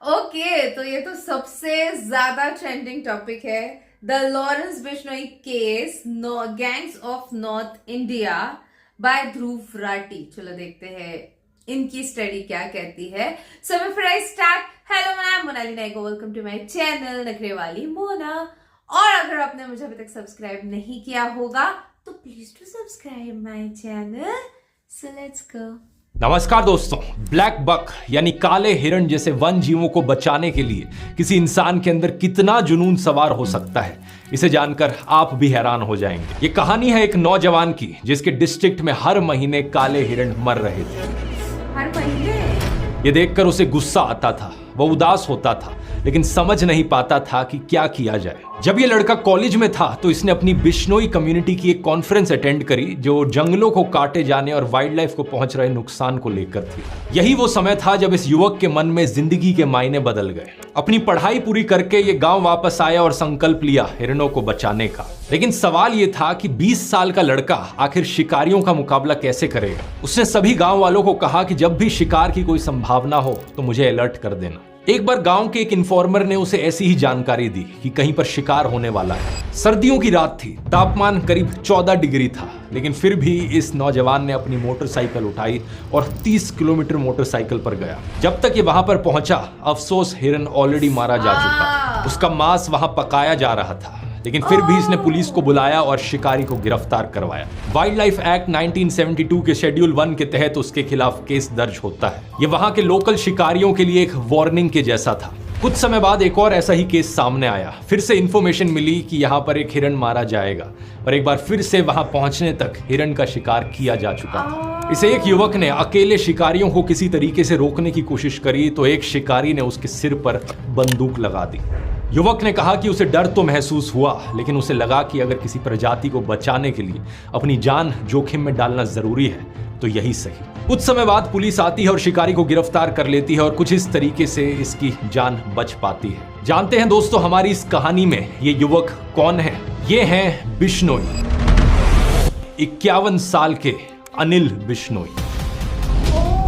Okay, तो ये तो सबसे ज्यादा ट्रेंडिंग टॉपिक है, the Lawrence Bishnoi case, gangs of north India by Dhruv Rathee. चलो देखते हैं इनकी स्टडी क्या कहती है। So before I start, hello ma'am, Monali Nayko, welcome to my channel नखरे वाली मोना। और अगर आपने मुझे अभी तक सब्सक्राइब नहीं किया होगा तो please to subscribe my channel. So let's go. नमस्कार दोस्तों, ब्लैक बक यानी काले हिरण जैसे वन जीवों को बचाने के लिए किसी इंसान के अंदर कितना जुनून सवार हो सकता है, इसे जानकर आप भी हैरान हो जाएंगे। ये कहानी है एक नौजवान की जिसके डिस्ट्रिक्ट में हर महीने काले हिरण मर रहे थे। हर महीने? ये देखकर उसे गुस्सा आता था, वो उदास होता था, लेकिन समझ नहीं पाता था कि क्या किया जाए। जब ये लड़का कॉलेज में था तो इसने अपनी बिश्नोई कम्युनिटी की एक कॉन्फ्रेंस अटेंड करी जो जंगलों को काटे जाने और वाइल्ड लाइफ को पहुंच रहे नुकसान को लेकर थी। यही वो समय था जब इस युवक के मन में जिंदगी के मायने बदल गए। अपनी पढ़ाई पूरी करके ये गांव वापस आया और संकल्प लिया हिरणों को बचाने का। लेकिन सवाल ये था कि 20 साल का लड़का आखिर शिकारियों का मुकाबला कैसे करेगा। उसने सभी गांव वालों को कहा कि जब भी शिकार की कोई संभावना हो तो मुझे अलर्ट कर देना। एक बार गांव के एक इन्फॉर्मर ने उसे ऐसी ही जानकारी दी कि कहीं पर शिकार होने वाला है। सर्दियों की रात थी, तापमान करीब 14 डिग्री था, लेकिन फिर भी इस नौजवान ने अपनी मोटरसाइकिल उठाई और 30 किलोमीटर मोटरसाइकिल पर गया। जब तक ये वहां पर पहुंचा, अफसोस हिरन ऑलरेडी मारा जा चुका, उसका मांस वहां पकाया जा रहा था। लेकिन फिर भी इसने पुलिस को बुलाया और शिकारी को गिरफ्तार करवाया। वाइल्ड लाइफ एक्ट 1972 के शेड्यूल 1 के तहत उसके खिलाफ केस दर्ज होता है। ये वहां के लोकल शिकारियों के लिए एक वार्निंग के जैसा था। कुछ समय बाद एक और ऐसा ही केस सामने आया। फिर से इंफॉर्मेशन मिली कि यहाँ पर एक हिरन मारा जाएगा, और एक बार फिर से वहां पहुंचने तक हिरन का शिकार किया जा चुका था। इसे एक युवक ने अकेले शिकारियों को किसी तरीके से रोकने की कोशिश करी तो एक शिकारी ने उसके सिर पर बंदूक लगा दी। युवक ने कहा कि उसे डर तो महसूस हुआ, लेकिन उसे लगा कि अगर किसी प्रजाति को बचाने के लिए अपनी जान जोखिम में डालना जरूरी है तो यही सही। कुछ समय बाद पुलिस आती है और शिकारी को गिरफ्तार कर लेती है और कुछ इस तरीके से इसकी जान बच पाती है। जानते हैं दोस्तों, हमारी इस कहानी में ये युवक कौन है? ये हैं बिश्नोई, 51 साल के अनिल बिश्नोई।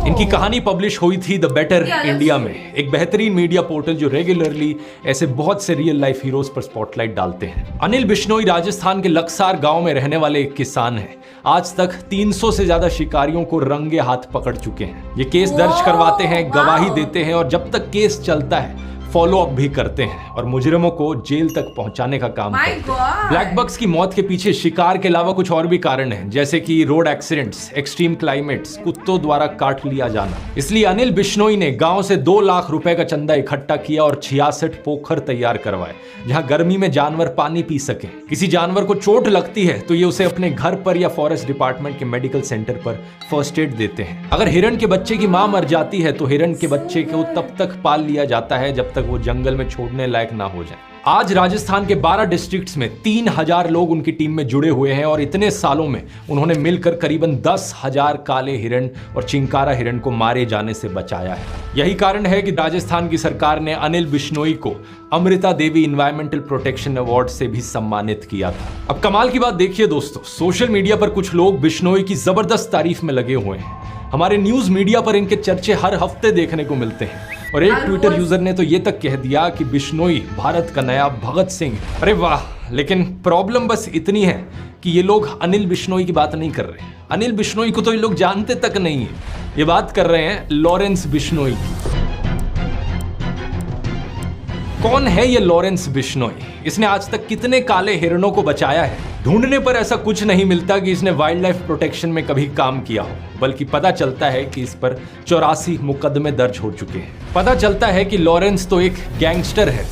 इनकी कहानी पब्लिश हुई थी द बेटर इंडिया में, एक बेहतरीन मीडिया पोर्टल जो रेगुलरली ऐसे बहुत से रियल लाइफ हीरोज पर स्पॉटलाइट डालते हैं। अनिल बिश्नोई राजस्थान के लक्सार गांव में रहने वाले एक किसान हैं। आज तक 300 से ज्यादा शिकारियों को रंगे हाथ पकड़ चुके हैं। ये केस दर्ज करवाते हैं, गवाही देते हैं, और जब तक केस चलता है फॉलो अप भी करते हैं और मुजरिमों को जेल तक पहुंचाने का काम करते हैं। ब्लैक बक्स की मौत के पीछे शिकार के अलावा कुछ और भी कारण हैं, जैसे कि रोड एक्सीडेंट्स, एक्सट्रीम क्लाइमेट्स, कुत्तों द्वारा काट लिया जाना। इसलिए अनिल बिश्नोई ने गांव से 2 लाख रुपए का चंदा इकट्ठा किया और 66 पोखर तैयार करवाए जहां गर्मी में जानवर पानी पी सके। किसी जानवर को चोट लगती है तो ये उसे अपने घर पर या फॉरेस्ट डिपार्टमेंट के मेडिकल सेंटर पर फर्स्ट एड देते हैं। अगर हिरण के बच्चे की मां मर जाती है तो हिरण के बच्चे को तब तक पाल लिया जाता है जब तक वो जंगल में छोड़ने लायक ना हो जाए। आज राजस्थान के 12 डिस्ट्रिक्ट्स में 3000 लोग उनकी टीम में जुड़े हुए हैं और इतने सालों में उन्होंने मिलकर करीबन 10,000 काले हिरण और चिंकारा हिरण को मारे जाने से बचाया है। यही कारण है कि राजस्थान की सरकार ने अनिल बिश्नोई को Amrita Devi environmental protection award से भी सम्मानित किया था। अब कमाल की बात देखिए दोस्तों, सोशल मीडिया पर कुछ लोग बिश्नोई की जबरदस्त तारीफ में लगे हुए हैं। हमारे न्यूज मीडिया पर इनके चर्चे हर हफ्ते देखने को मिलते हैं, और एक ट्विटर यूजर ने तो ये तक कह दिया कि बिश्नोई भारत का नया भगत सिंह। अरे वाह! लेकिन प्रॉब्लम बस इतनी है कि ये लोग अनिल बिश्नोई की बात नहीं कर रहे हैं। अनिल बिश्नोई को तो ये लोग जानते तक नहीं है। ये बात कर रहे हैं लॉरेंस बिश्नोई की। कौन है ये लॉरेंस बिश्नोई? इसने आज तक कितने काले हिरणों को बचाया है? ढूंढने पर ऐसा कुछ नहीं मिलता कि इसने वाइल्ड लाइफ प्रोटेक्शन में कभी काम किया हो, बल्कि पता चलता है कि इस पर 84 मुकदमे दर्ज हो चुके हैं। पता चलता है कि लॉरेंस तो एक गैंगस्टर है।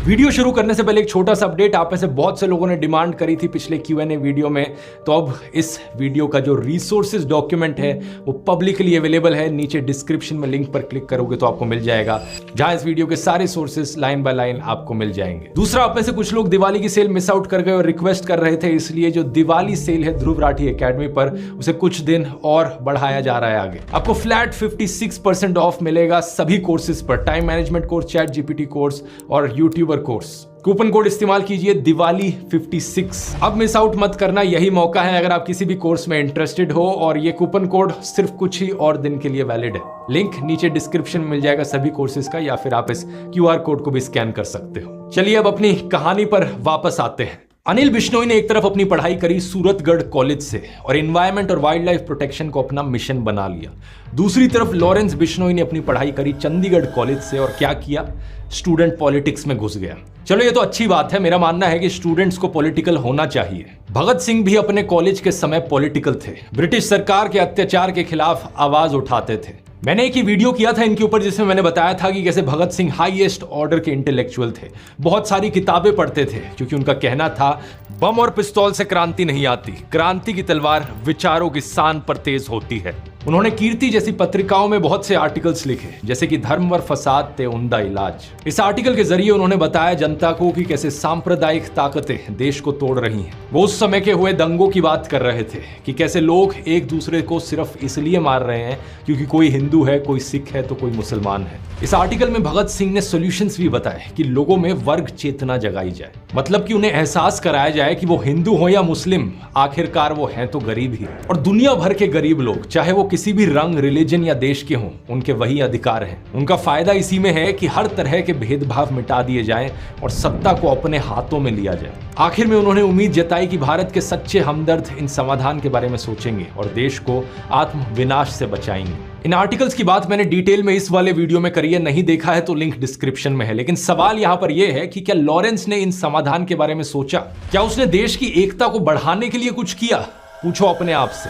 वीडियो शुरू करने से पहले एक छोटा सा अपडेट, आप में से बहुत से लोगों ने डिमांड करी थी पिछले Q&A वीडियो में, तो अब इस वीडियो का जो रिसोर्सेज डॉक्यूमेंट है वो पब्लिकली अवेलेबल है। नीचे डिस्क्रिप्शन में लिंक पर क्लिक करोगे तो आपको मिल जाएगा, जहां इस वीडियो के सारे सोर्सेज लाइन बाय लाइन आपको मिल जाएंगे। दूसरा, आप में से कुछ लोग दिवाली की सेल मिस आउट कर गए और रिक्वेस्ट कर रहे थे, इसलिए जो दिवाली सेल है ध्रुव राठी एकेडमी पर, उसे कुछ दिन और बढ़ाया जा रहा है आगे। आपको फ्लैट 56% ऑफ मिलेगा सभी कोर्सेज पर, time management course, chat GPT course और यूट्यूबर कोर्स। कूपन कोड इस्तेमाल कीजिए दिवाली 56। अब मिस आउट मत करना, यही मौका है अगर आप किसी भी कोर्स में इंटरेस्टेड हो, और ये कूपन कोड सिर्फ कुछ ही और दिन के लिए वैलिड है। लिंक नीचे डिस्क्रिप्शन में मिल जाएगा सभी कोर्सेज का, या फिर आप इस QR कोड को भी स्कैन कर सकते हो। चलिए अब अपनी कहानी पर वापस आते हैं। अनिल बिश्नोई ने एक तरफ अपनी पढ़ाई करी सूरतगढ़ कॉलेज से और एनवायरमेंट और वाइल्ड लाइफ प्रोटेक्शन को अपना मिशन बना लिया। दूसरी तरफ लॉरेंस बिश्नोई ने अपनी पढ़ाई करी चंडीगढ़ कॉलेज से और क्या किया, स्टूडेंट पॉलिटिक्स में घुस गया। चलो ये तो अच्छी बात है, मेरा मानना है कि स्टूडेंट्स को पॉलिटिकल होना चाहिए। भगत सिंह भी अपने कॉलेज के समय पॉलिटिकल थे, ब्रिटिश सरकार के अत्याचार के खिलाफ आवाज उठाते थे। मैंने एक ही वीडियो किया था इनके ऊपर जिसमें मैंने बताया था कि कैसे भगत सिंह हाईएस्ट ऑर्डर के इंटेलेक्चुअल थे, बहुत सारी किताबें पढ़ते थे, क्योंकि उनका कहना था बम और पिस्तौल से क्रांति नहीं आती, क्रांति की तलवार विचारों की शान पर तेज होती है। उन्होंने कीर्ति जैसी पत्रिकाओं में बहुत से आर्टिकल्स लिखे, जैसे कि धर्म व फसाद ते उम्दा इलाज। इस आर्टिकल के जरिए उन्होंने बताया जनता को कि कैसे सांप्रदायिक ताकतें देश को तोड़ रही हैं। वो उस समय के हुए दंगों की बात कर रहे थे कि कैसे लोग एक दूसरे को सिर्फ इसलिए मार रहे हैं क्योंकि कोई हिंदू है, कोई सिख है तो कोई मुसलमान है। इस आर्टिकल में भगत सिंह ने सॉल्यूशंस भी बताए कि लोगों में वर्ग चेतना जगाई जाए, मतलब कि उन्हें एहसास कराया जाए कि वो हिंदू हो या मुस्लिम, आखिरकार वो हैं तो गरीब ही, और दुनिया भर के गरीब लोग, चाहे वो किसी भी रंग, रिलीजन या देश के हों, उनके वही अधिकार हैं। उनका फायदा इसी में है कि हर तरह के भेदभाव मिटा दिए जाएं और सत्ता को अपने हाथों में लिया जाए। आखिर में उन्होंने उम्मीद जताई कि भारत के सच्चे हमदर्द इन समाधान के बारे में सोचेंगे और देश को आत्म विनाश से बचाएंगे। इन आर्टिकल्स की बात मैंने डिटेल में इस वाले वीडियो में करी है, नहीं देखा है तो लिंक डिस्क्रिप्शन में है। लेकिन सवाल यहां पर यह है कि क्या लॉरेंस ने इन समाधान के बारे में सोचा? क्या उसने देश की एकता को बढ़ाने के लिए कुछ किया? पूछो अपने आप से।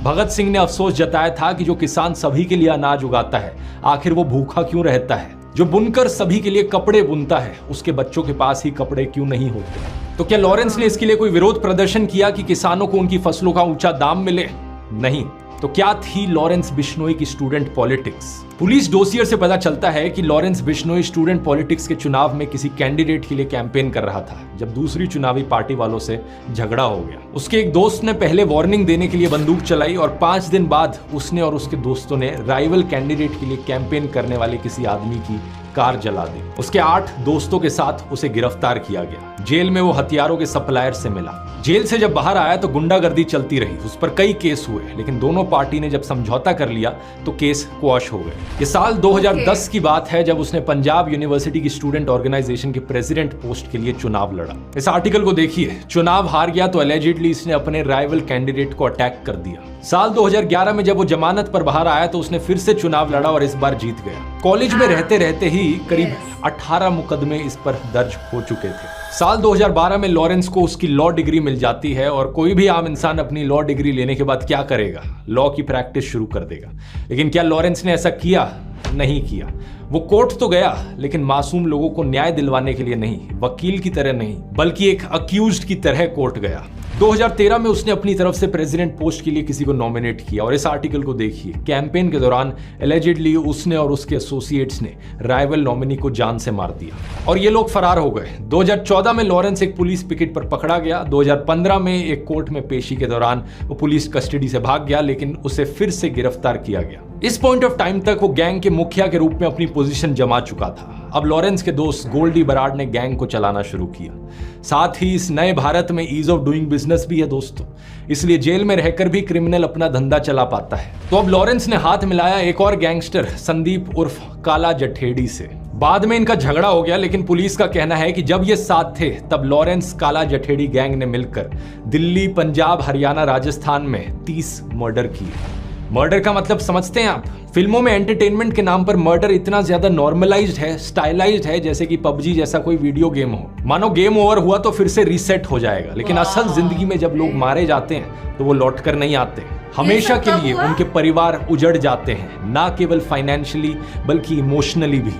भगत सिंह ने अफसोस जताया था कि जो किसान सभी के लिए अनाज उगाता है, आखिर वो भूखा क्यों रहता है? जो बुनकर सभी के लिए कपड़े बुनता है, उसके बच्चों के पास ही कपड़े क्यों नहीं होते? तो क्या लॉरेंस ने इसके लिए कोई विरोध प्रदर्शन किया कि किसानों को उनकी फसलों का ऊंचा दाम मिले? नहीं। तो क्या थी लॉरेंस बिश्नोई की स्टूडेंट पॉलिटिक्स? पुलिस डोसियर से पता चलता है कि लॉरेंस बिश्नोई स्टूडेंट पॉलिटिक्स के चुनाव में किसी कैंडिडेट के लिए कैंपेन कर रहा था जब दूसरी चुनावी पार्टी वालों से झगड़ा हो गया। उसके एक दोस्त ने पहले वार्निंग देने के लिए बंदूक चलाई और 5 दिन बाद उसने और उसके दोस्तों ने राइवल कैंडिडेट के लिए कैंपेन करने वाले किसी आदमी की कार जला दी। उसके 8 दोस्तों के साथ उसे गिरफ्तार किया गया। जेल में वो हथियारों के सप्लायर से मिला। जेल से जब बाहर आया तो गुंडागर्दी चलती रही, उस पर कई केस हुए, लेकिन दोनों पार्टी ने जब समझौता कर लिया तो केस क्वॉश हो गए। ये साल 2010 की बात है जब उसने पंजाब यूनिवर्सिटी की स्टूडेंट ऑर्गेनाइजेशन के प्रेसिडेंट पोस्ट के लिए चुनाव लड़ा। इस आर्टिकल को देखिए। चुनाव हार गया तो एलिजिडली इसने अपने राइवल कैंडिडेट को अटैक कर दिया। साल 2011 में जब वो जमानत पर बाहर आया तो उसने फिर से चुनाव लड़ा और इस बार जीत गया। कॉलेज में रहते रहते ही करीब 18 मुकदमे इस पर दर्ज हो चुके थे। साल 2012 में लॉरेंस को उसकी लॉ डिग्री मिल जाती है और कोई भी आम इंसान अपनी लॉ डिग्री लेने के बाद क्या करेगा? लॉ की प्रैक्टिस शुरू कर देगा। लेकिन क्या लॉरेंस ने ऐसा किया? नहीं किया। वो कोर्ट तो गया, लेकिन मासूम लोगों को न्याय दिलवाने के लिए नहीं, वकील की तरह नहीं, बल्कि एक अक्यूज्ड की तरह कोर्ट गया। 2013 में उसने अपनी तरफ से प्रेसिडेंट पोस्ट के लिए किसी को नॉमिनेट किया और इस आर्टिकल को देखिए। कैंपेन के दौरान एलिजिडली उसने और उसके एसोसिएट्स ने राइवल नॉमिनी को जान से मार दिया और ये लोग फरार हो गए। 2014 में लॉरेंस एक पुलिस पिकेट पर पकड़ा गया। 2015 में एक कोर्ट में पेशी के दौरान वो पुलिस कस्टडी से भाग गया, लेकिन उसे फिर से गिरफ्तार किया गया। इस पॉइंट ऑफ टाइम तक वो गैंग के मुखिया के रूप में अपनी पोजीशन जमा चुका था। अब लॉरेंस के दोस्त गोल्डी बराड ने गैंग को चलाना शुरू किया। साथ ही इस नए भारत में ईज ऑफ डूइंग बिजनेस भी है दोस्तों, इसलिए जेल में रहकर भी क्रिमिनल अपना धंधा चला पाता है। तो अब लॉरेंस ने हाथ मिलाया एक और गैंगस्टर संदीप उर्फ काला जठेड़ी से। बाद में इनका झगड़ा हो गया, लेकिन पुलिस का कहना है कि जब ये साथ थे तब लॉरेंस काला जठेड़ी गैंग ने मिलकर दिल्ली, पंजाब, हरियाणा, राजस्थान में 30 मर्डर किए। मर्डर का मतलब समझते हैं आप? फिल्मों में एंटरटेनमेंट के नाम पर मर्डर इतना ज्यादा नॉर्मलाइज्ड है, स्टाइलाइज्ड है, जैसे कि पबजी जैसा कोई वीडियो गेम हो। मानो गेम ओवर हुआ तो फिर से रीसेट हो जाएगा, लेकिन असल जिंदगी में जब लोग मारे जाते हैं तो वो लौट कर नहीं आते। हमेशा के लिए उनके परिवार उजड़ जाते हैं, ना केवल फाइनेंशियली बल्कि इमोशनली भी।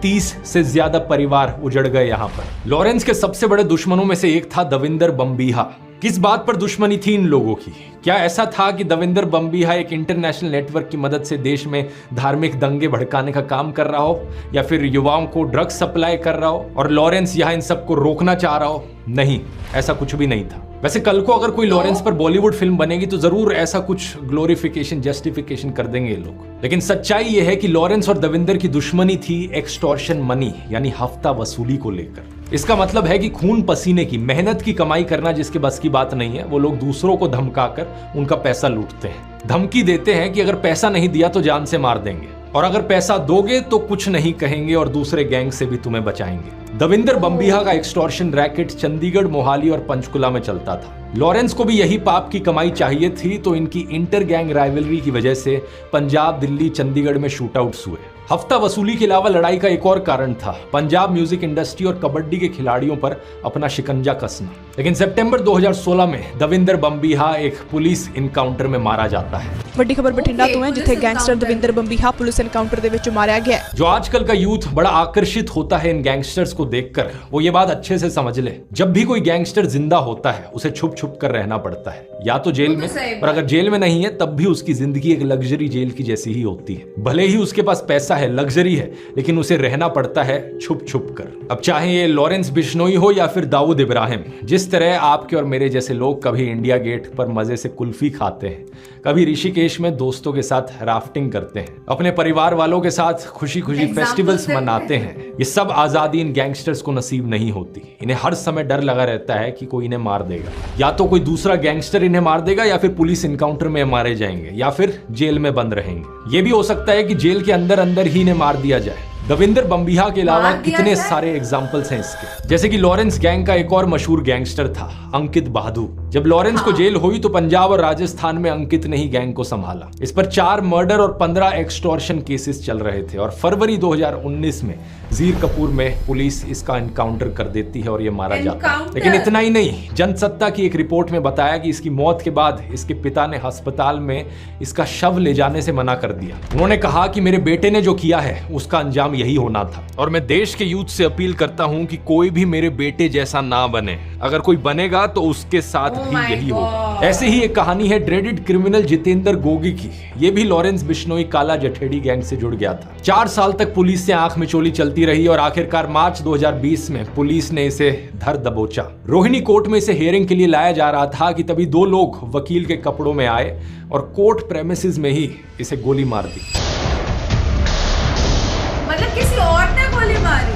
30 से ज्यादा परिवार उजड़ गए यहाँ पर। लॉरेंस के सबसे बड़े दुश्मनों में से एक था दविंदर बम्बीहा। किस बात पर दुश्मनी थी इन लोगों की? क्या ऐसा था कि दविंदर बम्बीहा एक इंटरनेशनल नेटवर्क की मदद से देश में धार्मिक दंगे भड़काने का काम कर रहा हो, या फिर युवाओं को ड्रग्स सप्लाई कर रहा हो और लॉरेंस यहाँ इन सबको रोकना चाह रहा हो? नहीं, ऐसा कुछ भी नहीं था। वैसे कल को अगर कोई लॉरेंस पर बॉलीवुड फिल्म बनेगी तो जरूर ऐसा कुछ ग्लोरिफिकेशन, जस्टिफिकेशन कर देंगे ये लोग। लेकिन सच्चाई ये है कि लॉरेंस और दविंदर की दुश्मनी थी एक्सटॉर्शन मनी, यानी हफ्ता वसूली को लेकर। इसका मतलब है कि खून पसीने की, मेहनत की कमाई करना जिसके बस की बात नहीं है, वो लोग दूसरों को धमकाकर उनका पैसा लूटते हैं। धमकी देते हैं कि अगर पैसा नहीं दिया तो जान से मार देंगे, और अगर पैसा दोगे तो कुछ नहीं कहेंगे और दूसरे गैंग से भी तुम्हें बचाएंगे। दविंदर बम्बिहा का एक्सटॉर्शन रैकेट चंडीगढ़, मोहाली और पंचकुला में चलता था। लॉरेंस को भी यही पाप की कमाई चाहिए थी, तो इनकी इंटर गैंग राइवलरी की वजह से पंजाब, दिल्ली, चंडीगढ़ में शूटआउट्स हुए। हफ्ता वसूली के अलावा लड़ाई का एक और कारण था पंजाब म्यूजिक इंडस्ट्री और कबड्डी के खिलाड़ियों पर अपना शिकंजा कसना। लेकिन सितंबर 2016 में दविंदर बम्बिहा एक पुलिस इनकाउंटर में मारा जाता है। ਵੱਡੀ ਖਬਰ ਬਠਿੰਡਾ ਤੋਂ ਹੈ ਜਿੱਥੇ gangster Davinder Bambiha police encounter ਦੇ ਵਿੱਚ ਮਾਰਿਆ ਗਿਆ। जो आजकल का यूथ बड़ा आकर्षित होता है इन गैंगस्टर्स को देखकर, वो ये बात अच्छे से समझ ले, जब भी कोई गैंगस्टर जिंदा होता है उसे छुप छुप कर रहना पड़ता है, या तो जेल में, और अगर जेल में नहीं है तब भी उसकी जिंदगी एक लग्जरी जेल की जैसी ही होती है। भले ही उसके पास पैसा है, लग्जरी है, लेकिन उसे रहना पड़ता है छुप छुप कर। अब चाहे ये लॉरेंस बिश्नोई हो या फिर दाऊद इब्राहिम, जिस तरह आपके और मेरे जैसे लोग कभी इंडिया गेट पर मजे से कुल्फी खाते हैं, कभी ऋषिकेश में दोस्तों के साथ राफ्टिंग करते हैं, अपने परिवार वालों के साथ खुशी खुशी फेस्टिवल्स मनाते हैं, ये सब आजादी इन गैंगस्टर्स को नसीब नहीं होती। इन्हें हर समय डर लगा रहता है कि कोई इन्हें मार देगा, या तो कोई दूसरा गैंगस्टर इन्हें मार देगा, या फिर पुलिस इनकाउंटर में मारे जाएंगे, या फिर जेल में बंद रहेंगे। ये भी हो सकता है कि जेल के अंदर अंदर ही इन्हें मार दिया जाए। दविंदर बम्बिहा के अलावा कितने सारे एग्जाम्पल्स हैं इसके, जैसे कि लॉरेंस गैंग का एक और मशहूर गैंगस्टर था अंकित बहादुर। जब लॉरेंस को जेल हुई तो पंजाब और राजस्थान में अंकित ने ही गैंग को संभाला। इस पर 4 मर्डर और 15 एक्सटॉर्शन केसेस चल रहे थे, और फरवरी 2019 में जीर कपूर में पुलिस इसका एनकाउंटर कर देती है और ये मारा जाता है। लेकिन इतना ही नहीं, जनसत्ता की एक रिपोर्ट में बताया कि इसकी मौत के बाद इसके पिता ने अस्पताल में इसका शव ले जाने से मना कर दिया। उन्होंने कहा कि मेरे बेटे ने जो किया है उसका अंजाम यही होना था, और मैं देश के यूथ से अपील करता हूं कि कोई भी मेरे बेटे जैसा ना बने, अगर कोई बनेगा तो उसके साथ भी यही होगा। ऐसे ही एक कहानी है ड्रेडेड क्रिमिनल जितेंद्र गोगी की। ये भी लॉरेंस बिश्नोई काला जठेड़ी गैंग से जुड़ गया था। 4 साल तक पुलिस से आंख में चोली चलती रही, और आखिरकार मार्च 2020 में पुलिस ने इसे धर दबोचा। रोहिणी कोर्ट में इसे हियरिंग के लिए लाया जा रहा था कि तभी 2 लोग वकील के कपड़ों में आए और कोर्ट प्रेमिसेस में ही इसे गोली मार दी। मतलब किसी और ने गोली मारी?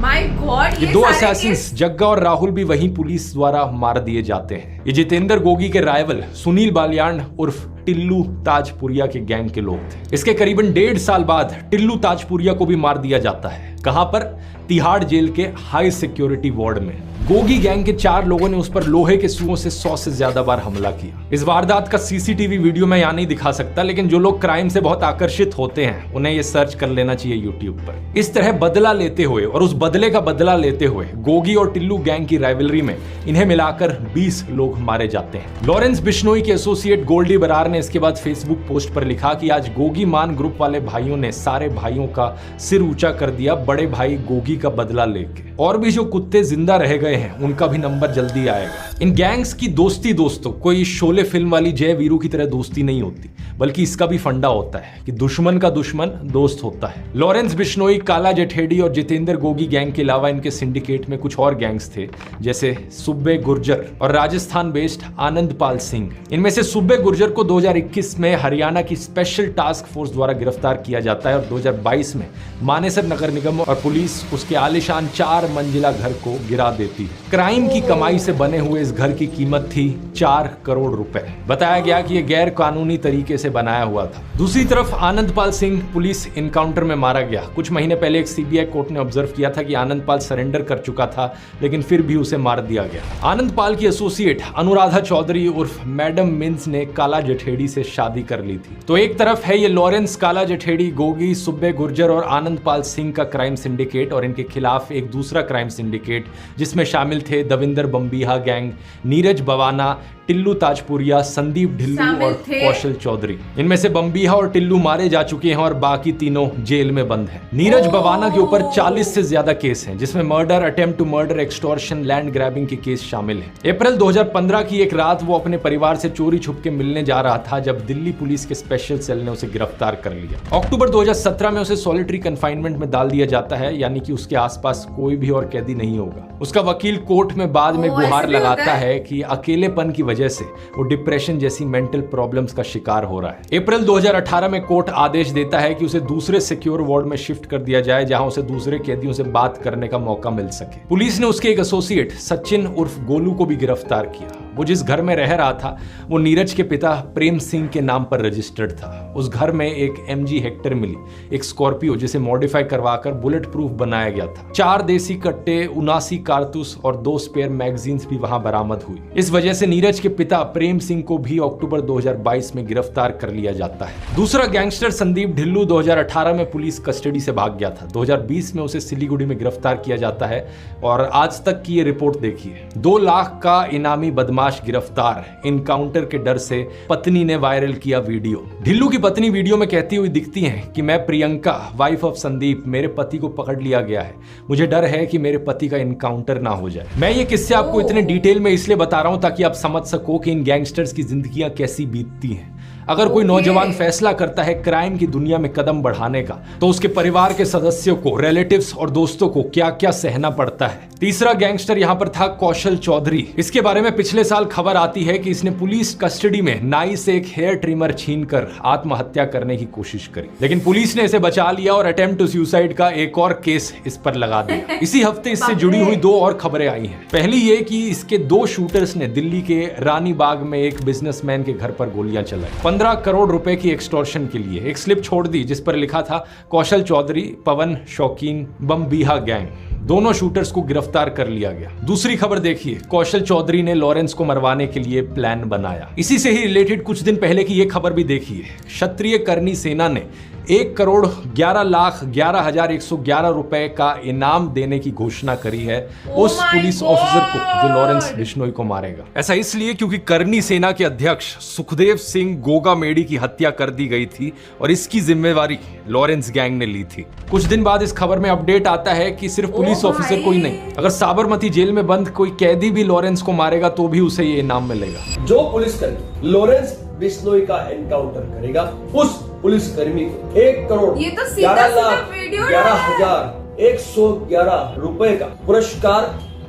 माय गॉड, ये 2 असैसिन्स जग्गा और राहुल भी वहीं पुलिस द्वारा मार दिए जाते हैं। ये जितेंद्र गोगी के राइवल सुनील बालियान उर्फ टिल्लू ताजपुरिया के गैंग के लोग थे। इसके करीबन 1.5 साल बाद टिल्लू ताजपुरिया को भी मार दिया जाता है। कहां पर? तिहाड़ जेल के हाई सिक्योरिटी वार्ड में। गोगी गैंग के 4 लोगों ने उस पर लोहे के सुओं से 100 से ज्यादा बार हमला किया। इस वारदात का सीसीटीवी वीडियो मैं यहाँ नहीं दिखा सकता, लेकिन जो लोग क्राइम से बहुत आकर्षित होते हैं उन्हें ये सर्च कर लेना चाहिए यूट्यूब पर। इस तरह बदला लेते हुए और उस बदले का बदला लेते हुए गोगी और टिल्लू गैंग की राइवलरी में इन्हें मिलाकर 20 लोग मारे जाते हैं। लॉरेंस बिश्नोई के एसोसिएट गोल्डी बरार ने इसके बाद फेसबुक पोस्ट पर लिखा कि आज गोगी मान ग्रुप वाले भाइयों ने सारे भाइयों का सिर ऊंचा कर दिया, बड़े भाई गोगी का बदला लेके। और भी जो कुत्ते जिंदा रह गए हैं उनका भी नंबर जल्दी आएगा। इन गैंग्स की दोस्ती दोस्तों कोई शोले फिल्म वाली जय वीरू की तरह दोस्ती नहीं होती, बल्कि इसका भी फंडा होता है कि दुश्मन का दुश्मन दोस्त होता है। लॉरेंस बिश्नोई, काला जठेड़ी और जितेंद्र गोगी गैंग के अलावा इनके सिंडिकेट में कुछ और गैंग्स थे, जैसे सुब्बे गुर्जर और राजस्थान बेस्ड आनंदपाल सिंह। इनमें से सुब्बे गुर्जर को 2021 में हरियाणा की स्पेशल टास्क फोर्स द्वारा गिरफ्तार किया जाता है, और 2022 में मानेसर नगर निगम और पुलिस उसके आलीशान 4 मंजिला घर को गिरा देती है। क्राइम की कमाई से बने हुए इस घर की कीमत थी 4 करोड़ रुपए। बताया गया कि यह गैर कानूनी तरीके से बनाया हुआ था। दूसरी तरफ आनंदपाल सिंह पुलिस इनकाउंटर में मारा गया। कुछ महीने पहले एक सीबीआई कोर्ट ने ऑब्जर्व किया था कि आनंदपाल सरेंडर कर चुका था, लेकिन फिर भी उसे मार दिया गया। आनंदपाल की एसोसिएट अनुराधा चौधरी उर्फ मैडम मिन्स ने काला जठेड़ी से शादी कर ली थी। तो एक तरफ है ये लॉरेंस, काला जठेड़ी, गोगी, सुब्बे गुर्जर और आनंदपाल सिंह का क्राइम सिंडिकेट, और इनके खिलाफ एक दूसरा क्राइम सिंडिकेट जिसमें शामिल थे दविंदर बम्बिहा गैंग, नीरज बवाना, टिल्लू ताजपुरिया, संदीप ढिल्लू और कौशल चौधरी। इनमें से बम्बिहा और टिल्लू मारे जा चुके हैं और बाकी तीनों जेल में बंद हैं। नीरज बवाना के ऊपर 40 से ज्यादा केस हैं, जिसमें murder, attempt to murder, extortion, land grabbing के केस शामिल हैं। अप्रैल 2015 की एक रात वो अपने परिवार से चोरी छुप के मिलने जा रहा था जब दिल्ली पुलिस के स्पेशल सेल ने उसे गिरफ्तार कर लिया। अक्टूबर 2017 में उसे सॉलिटरी कन्फाइनमेंट में डाल दिया जाता है, यानी कि उसके आसपास कोई भी और कैदी नहीं होगा। उसका वकील कोर्ट में बाद में गुहार लगाता है कि अकेलेपन की वजह से वो डिप्रेशन जैसी मेंटल प्रॉब्लम्स का शिकार हो रहा है। अप्रैल 2018 में कोर्ट आदेश देता है कि उसे दूसरे सिक्योर वार्ड में शिफ्ट कर दिया जाए, जहां उसे दूसरे कैदियों से बात करने का मौका मिल सके। पुलिस ने उसके एक एसोसिएट सचिन उर्फ गोलू को भी गिरफ्तार किया। वो जिस घर में रह रहा था वो नीरज के पिता प्रेम सिंह के नाम पर रजिस्टर्ड था। उस घर में एक MG हेक्टर मिली, एक स्कॉर्पियो जिसे मॉडिफाई करवाकर बुलेट प्रूफ बनाया गया था। 4 देसी कट्टे, 79 कारतूस और 2 स्पेयर मैगजीन्स भी वहां बरामद हुई। इस वजह से नीरज के पिता प्रेम सिंह को भी अक्टूबर 2022 में गिरफ्तार कर लिया जाता है। दूसरा गैंगस्टर संदीप ढिल्लू 2018 में पुलिस कस्टडी से भाग गया था। 2020 में उसे सिलीगुड़ी में गिरफ्तार किया जाता है और आज तक की ये रिपोर्ट देखिए। 2 लाख का इनामी बदमाश गिरफ्तार, इनकाउंटर के डर से पत्नी ने वायरल किया वीडियो। ढिल्लू की पत्नी वीडियो में कहती हुई दिखती हैं कि मैं प्रियंका, वाइफ ऑफ संदीप, मेरे पति को पकड़ लिया गया है। मुझे डर है कि मेरे पति का इनकाउंटर ना हो जाए। मैं ये किस्से आपको इतने डिटेल में इसलिए बता रहा हूं ताकि आप समझ सको कि इन गैंगस्टर्स की जिंदगियां कैसी बीतती हैं। अगर कोई नौजवान फैसला करता है क्राइम की दुनिया में कदम बढ़ाने का, तो उसके परिवार के सदस्यों को, रिलेटिव्स और दोस्तों को क्या क्या सहना पड़ता है। तीसरा गैंगस्टर यहाँ पर था कौशल चौधरी। इसके बारे में पिछले साल खबर आती है कि इसने पुलिस कस्टडी में नाई से एक हेयर ट्रिमर छीनकर आत्महत्या करने की कोशिश करी, लेकिन पुलिस ने इसे बचा लिया और अटेम्प्ट टू सुसाइड का एक और केस इस पर लगा दिया। इसी हफ्ते इससे जुड़ी हुई 2 और खबरें आई हैं। पहली ये कि इसके 2 शूटर्स ने दिल्ली के रानी बाग में एक बिजनेसमैन के घर पर गोलियां चलाई। 15 करोड़ रुपए की एक्सटॉर्शन के लिए एक स्लिप छोड़ दी जिस पर लिखा था कौशल चौधरी, पवन शौकीन, बमबीहा गैंग। दोनों शूटर्स को गिरफ्तार कर लिया गया। दूसरी खबर देखिए, कौशल चौधरी ने लॉरेंस को मरवाने के लिए प्लान बनाया। इसी से ही रिलेटेड कुछ दिन पहले की ये खबर भी देखिए। क्षत्रिय करनी सेना ने 1,11,11,111 रुपए का इनाम देने की घोषणा करी है उस पुलिस ऑफिसर को जो लॉरेंस बिश्नोई को मारेगा। ऐसा इसलिए क्योंकि करनी सेना के अध्यक्ष सुखदेव सिंह गोगामेडी की हत्या कर दी गई थी और इसकी जिम्मेवारी लॉरेंस गैंग ने ली थी। कुछ दिन बाद इस खबर में अपडेट आता है कि सिर्फ पुलिस ऑफिसर को ही नहीं, अगर साबरमती जेल में बंद कोई कैदी भी लॉरेंस को मारेगा तो भी उसे ये इनाम मिलेगा। जो पुलिसकर्मी लॉरेंस बिश्नोई का एनकाउंटर करेगा उस पुलिसकर्मी को 1,11,11,111 रुपए का पुरस्कार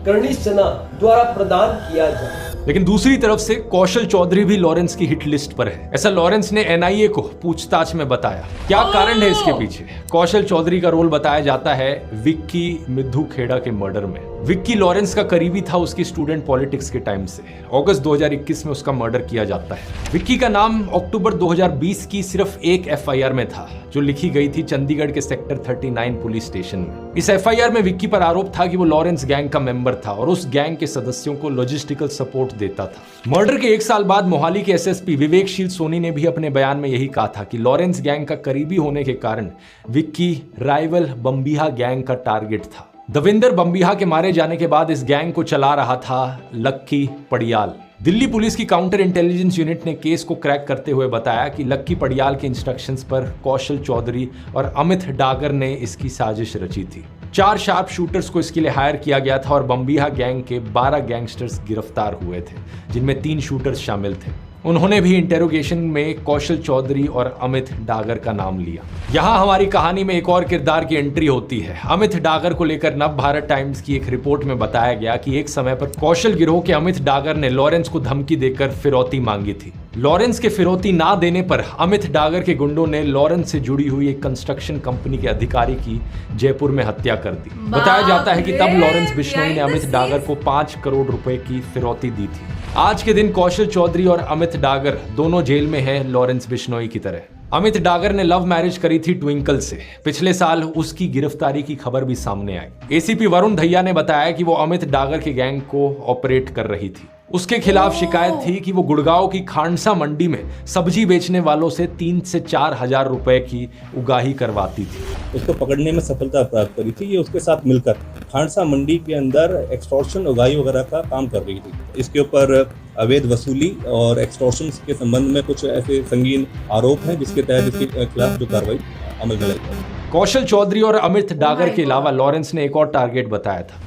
करनी सेना द्वारा प्रदान किया जाए। लेकिन दूसरी तरफ से कौशल चौधरी भी लॉरेंस की हिट लिस्ट पर है। ऐसा लॉरेंस ने NIA को पूछताछ में बताया। क्या कारण है इसके पीछे? कौशल चौधरी का रोल बताया जाता है विक्की मिद्धू खेड़ा के मर्डर में। विक्की लॉरेंस का करीबी था उसकी स्टूडेंट पॉलिटिक्स के टाइम से। अगस्त 2021 में उसका मर्डर किया जाता है। विक्की का नाम अक्टूबर 2020 की सिर्फ एक FIR में था जो लिखी गई थी चंडीगढ़ के सेक्टर 39 पुलिस स्टेशन में। इस FIR में विक्की पर आरोप था कि वो लॉरेंस गैंग का मेंबर था और उस गैंग के सदस्यों को लॉजिस्टिकल सपोर्ट देता था। मर्डर के 1 साल बाद मोहाली के SSP विवेकशील सोनी ने भी अपने बयान में यही कहा था कि लॉरेंस गैंग का करीबी होने के कारण विक्की राइवल बमबीहा गैंग का टारगेट था। दविंदर बमबीहा के मारे जाने के बाद इस गैंग को चला रहा था लक्की पड़ियाल। दिल्ली पुलिस की काउंटर इंटेलिजेंस यूनिट ने केस को क्रैक करते हुए बताया कि लक्की पड़ियाल के इंस्ट्रक्शंस पर कौशल चौधरी और अमित डागर ने इसकी साजिश रची थी। 4 शार्प शूटर्स को इसके लिए हायर किया गया था और बमबीहा गैंग के 12 गैंगस्टर्स गिरफ्तार हुए थे, जिनमें 3 शूटर्स शामिल थे। उन्होंने भी इंटेरोगेशन में कौशल चौधरी और अमित डागर का नाम लिया। यहाँ हमारी कहानी में एक और किरदार की एंट्री होती है। अमित डागर को लेकर नव भारत टाइम्स की एक रिपोर्ट में बताया गया कि एक समय पर कौशल गिरोह के अमित डागर ने लॉरेंस को धमकी देकर फिरौती मांगी थी। लॉरेंस के फिरौती ना देने पर अमित डागर के गुंडों ने लॉरेंस से जुड़ी हुई एक कंस्ट्रक्शन कंपनी के अधिकारी की जयपुर में हत्या कर दी। बताया जाता है कि तब लॉरेंस बिश्नोई ने अमित डागर को 5 करोड़ रुपए की फिरौती दी थी। आज के दिन कौशल चौधरी और अमित डागर दोनों जेल में हैं लॉरेंस बिश्नोई की तरह। अमित डागर ने लव मैरिज करी थी ट्विंकल से। पिछले साल उसकी गिरफ्तारी की खबर भी सामने आई। ACP वरुण धैया ने बताया कि वो अमित डागर के गैंग को ऑपरेट कर रही थी। उसके खिलाफ शिकायत थी कि वो गुड़गांव की खांडसा मंडी में सब्जी बेचने वालों से 3 से 4 हजार रुपए की उगाही करवाती थी। उसको पकड़ने में सफलता प्राप्त करी थी। ये उसके साथ मिलकर खांडसा मंडी के अंदर एक्सटॉर्शन उगाही वगैरह का काम कर रही थी। इसके ऊपर अवैध वसूली और एक्सटॉर्शन के संबंध में कुछ ऐसे संगीन आरोप हैं जिसके तहत इसके खिलाफ जो कार्रवाई अमल में लाई जाएगी। कौशल चौधरी और अमित डागर के अलावा लॉरेंस ने एक और टारगेट बताया था,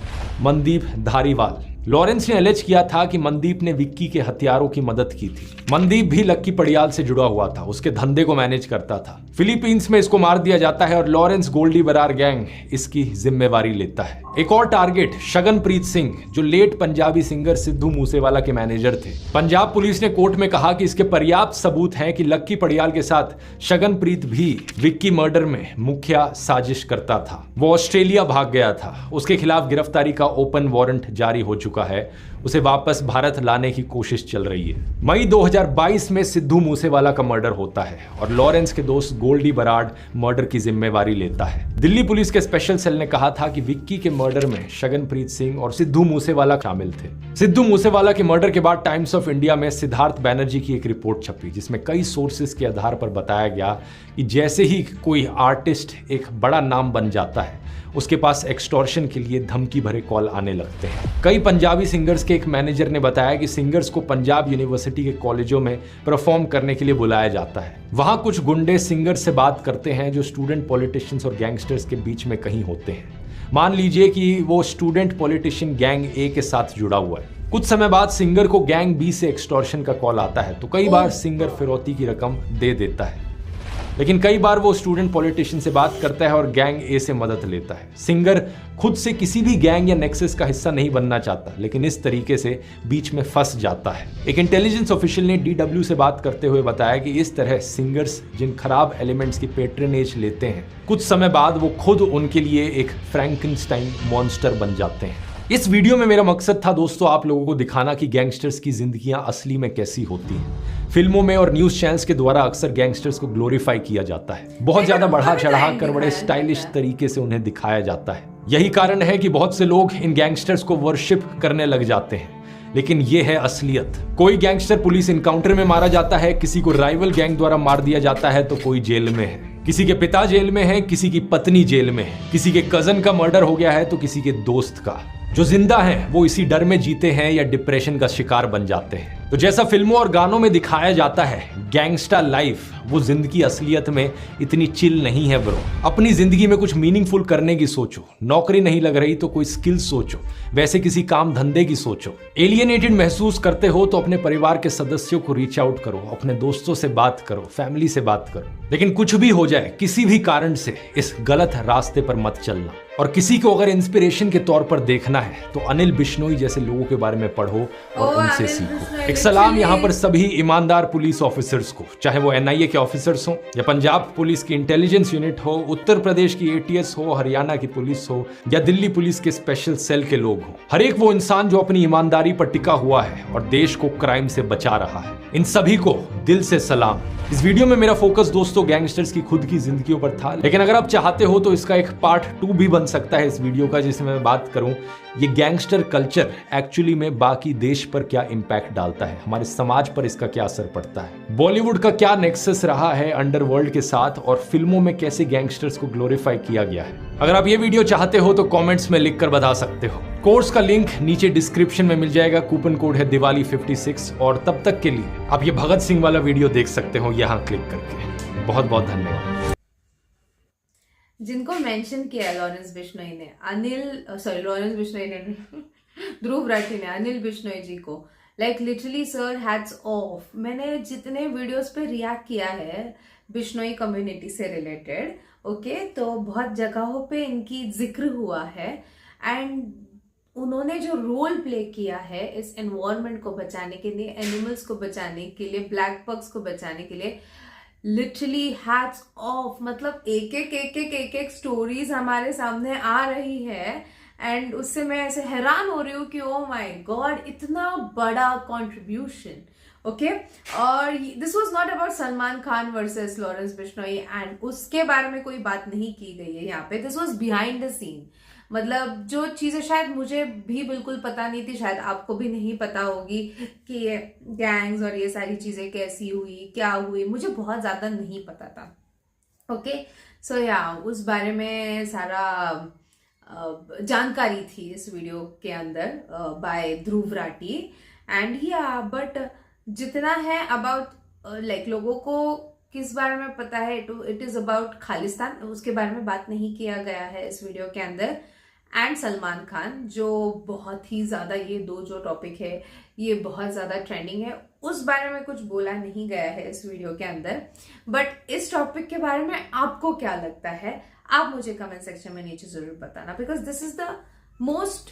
मनदीप धारीवाल। लॉरेंस ने एलेज किया था कि मनदीप ने विक्की के हथियारों की मदद की थी। मनदीप भी लक्की पड़ियाल से जुड़ा हुआ था, उसके धंधे को मैनेज करता था। फिलीपींस में इसको मार दिया जाता है और लॉरेंस गोल्डी बरार गैंग इसकी जिम्मेवारी लेता है। एक और टारगेट शगनप्रीत सिंह, जो लेट पंजाबी सिंगर सिद्धू मूसेवाला के मैनेजर थे। पंजाब पुलिस ने कोर्ट में कहा कि इसके पर्याप्त सबूत हैं कि लक्की पड़ियाल के साथ शगनप्रीत भी विक्की मर्डर में मुखिया साजिश करता था। वो ऑस्ट्रेलिया भाग गया था, उसके खिलाफ गिरफ्तारी का ओपन वारंट जारी हो चुका है, उसे वापस भारत लाने की कोशिश चल रही है। मई 2022 में सिद्धू मूसेवाला का मर्डर होता है और लॉरेंस के दोस्त गोल्डी बराड मर्डर की जिम्मेवारी लेता है। दिल्ली पुलिस के स्पेशल सेल ने कहा था कि विक्की के मर्डर में शगनप्रीत सिंह और सिद्धू मूसेवाला शामिल थे। सिद्धू मूसेवाला के मर्डर के बाद टाइम्स ऑफ इंडिया में सिद्धार्थ बैनर्जी की एक रिपोर्ट छपी, जिसमें कई सोर्सेस के आधार पर बताया गया कि जैसे ही कोई आर्टिस्ट एक बड़ा नाम बन जाता है, उसके पास एक्सटॉर्शन के लिए धमकी भरे कॉल आने लगते हैं। कई पंजाबी सिंगर्स के एक मैनेजर ने बताया कि सिंगर्स को पंजाब यूनिवर्सिटी के कॉलेजों में परफॉर्म करने के लिए बुलाया जाता है। वहां कुछ गुंडे सिंगर से बात करते हैं जो स्टूडेंट पॉलिटिशियंस और गैंगस्टर्स के बीच में कहीं होते हैं। मान लीजिए कि वो स्टूडेंट पॉलिटिशियन गैंग ए के साथ जुड़ा हुआ है। कुछ समय बाद सिंगर को गैंग बी से एक्सटॉर्शन का कॉल आता है, तो कई बार सिंगर फिरौती की रकम दे देता है, लेकिन कई बार वो स्टूडेंट पॉलिटिशियन से बात करता है और गैंग ए से मदद लेता है। सिंगर खुद से किसी भी गैंग या नेक्सस का हिस्सा नहीं बनना चाहता, लेकिन इस तरीके से बीच में फंस जाता है। एक इंटेलिजेंस ऑफिशियल ने DW से बात करते हुए बताया कि इस तरह सिंगर्स जिन खराब एलिमेंट्स की पेट्रनेज लेते हैं, कुछ समय बाद वो खुद उनके लिए एक फ्रैंकेनस्टाइन मॉन्स्टर बन जाते हैं। इस वीडियो में मेरा मकसद था दोस्तों आप लोगों को दिखाना कि गैंगस्टर्स की जिंदगियां असली में कैसी होती हैं। फिल्मों में और न्यूज चैनल्स के द्वारा अक्सर गैंगस्टर्स को ग्लोरीफाई किया जाता है, बहुत ज्यादा बढ़ा चढ़ा कर बड़े स्टाइलिश तरीके से उन्हें दिखाया जाता है। यही कारण है कि बहुत से लोग इन गैंगस्टर्स को वर्शिप करने लग जाते हैं, लेकिन ये है असलियत। कोई गैंगस्टर पुलिस इनकाउंटर में मारा जाता है, किसी को राइवल गैंग द्वारा मार दिया जाता है, तो कोई जेल में है, किसी के पिता जेल में है, किसी की पत्नी जेल में है, किसी के कजन का मर्डर हो गया है तो किसी के दोस्त का। जो जिंदा हैं वो इसी डर में जीते हैं या डिप्रेशन का शिकार बन जाते हैं। तो जैसा फिल्मों और गानों में दिखाया जाता है, गैंगस्टर लाइफ वो जिंदगी असलियत में इतनी चिल नहीं है ब्रो। अपनी जिंदगी में कुछ मीनिंगफुल करने की सोचो। नौकरी नहीं लग रही तो कोई स्किल सोचो, वैसे किसी काम धंधे की सोचो। एलियनेटेड महसूस करते हो तो अपने परिवार के सदस्यों को रीच आउट करो, अपने दोस्तों से बात करो, फैमिली से बात करो। लेकिन कुछ भी हो जाए, किसी भी कारण से इस गलत रास्ते पर मत चलना। और किसी को अगर इंस्पिरेशन के तौर पर देखना है तो अनिल बिश्नोई जैसे लोगों के बारे में पढ़ो और उनसे सीखो। एक सलाम यहाँ पर सभी ईमानदार पुलिस ऑफिसर्स को, चाहे वो NIA के ऑफिसर्स हो या पंजाब पुलिस की इंटेलिजेंस यूनिट हो, उत्तर प्रदेश की ATS हो, हरियाणा की पुलिस हो या दिल्ली पुलिस के स्पेशल सेल के लोग हो। हर एक वो इंसान जो अपनी ईमानदारी पर टिका हुआ है और देश को क्राइम से बचा रहा है, इन सभी को दिल से सलाम। इस वीडियो में मेरा फोकस दोस्तों गैंगस्टर्स की खुद की जिंदगियों पर था, लेकिन अगर आप चाहते हो तो इसका एक पार्ट 2 भी बन सकता है इस वीडियो का, जिसमें मैं बात करूं ये गैंगस्टर कल्चर एक्चुअली में बाकी देश पर क्या इंपैक्ट डालता है, हमारे समाज पर इसका क्या असर पड़ता है, बॉलीवुड का क्या नेक्सस रहा है अंडरवर्ल्ड के साथ, और फिल्मों में कैसे गैंगस्टर्स को ग्लोरीफाई किया गया है। अगर आप ये वीडियो चाहते हो तो कॉमेंट्स में लिखकर बता सकते हो। कोर्स का लिंक नीचे डिस्क्रिप्शन में मिल जाएगा, कूपन कोड है दिवाली 56, और तब तक के लिए आप ये भगत सिंह वाला वीडियो देख सकते हो यहाँ क्लिक करके। बहुत बहुत धन्यवाद। जिनको मेंशन किया है लॉरेंस बिश्नोई ने, लॉरेंस बिश्नोई ने ध्रुव राठी ने अनिल बिश्नोई जी को, like literally sir hats off. मैंने जितने वीडियोस पे रिएक्ट किया है बिश्नोई कम्युनिटी से रिलेटेड, ओके, तो बहुत जगहों पे इनकी जिक्र हुआ है एंड उन्होंने जो रोल प्ले किया है इस एनवायरनमेंट को बचाने के लिए, एनिमल्स को बचाने के लिए, ब्लैक पग्स को बचाने के लिए, लिटरली हैट्स ऑफ। मतलब एक स्टोरीज हमारे सामने आ रही है एंड उससे मैं ऐसे हैरान हो रही हूँ कि ओ माय गॉड, इतना बड़ा कंट्रीब्यूशन, ओके। और this was not about Salman Khan versus Lawrence Bishnoi and उसके बारे में कोई बात नहीं की गई है यहाँ पे। This was behind the scene, मतलब जो चीजें शायद मुझे भी बिल्कुल पता नहीं थी, शायद आपको भी नहीं पता होगी कि ये गैंग्स और ये सारी चीजें कैसी हुई, क्या हुई, मुझे बहुत ज्यादा नहीं पता था, ओके। सो या उस बारे में सारा जानकारी थी इस वीडियो के अंदर बाय ध्रुव राठी एंड या बट जितना है अबाउट लाइक लोगों को किस बारे में पता है, इट इज अबाउट खालिस्तान, उसके बारे में बात नहीं किया गया है इस वीडियो के अंदर। एंड सलमान खान, जो बहुत ही ज्यादा, ये दो जो टॉपिक है ये बहुत ज्यादा ट्रेंडिंग है। उस बारे में कुछ बोला नहीं गया है इस वीडियो के अंदर, बट इस टॉपिक के बारे में आपको क्या लगता है आप मुझे कमेंट सेक्शन में नीचे जरूर बताना, because this is the most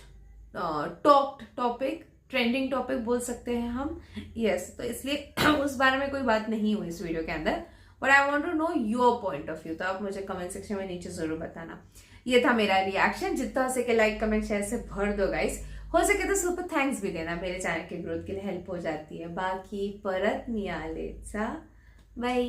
talked topic, trending topic बोल सकते हैं हम। यस, तो इसलिए उस बारे में कोई बात नहीं हुई इस वीडियो के अंदर, but I want to know your point of view. तो आप मुझे कमेंट सेक्शन में नीचे जरूर बताना। ये था मेरा रिएक्शन। जितना हो सके लाइक कमेंट शेयर से भर दो गाइस। हो सके तो सुपर थैंक्स भी देना, मेरे चैनल की ग्रोथ के लिए हेल्प हो जाती है। बाकी परत मिळालेचा बाय।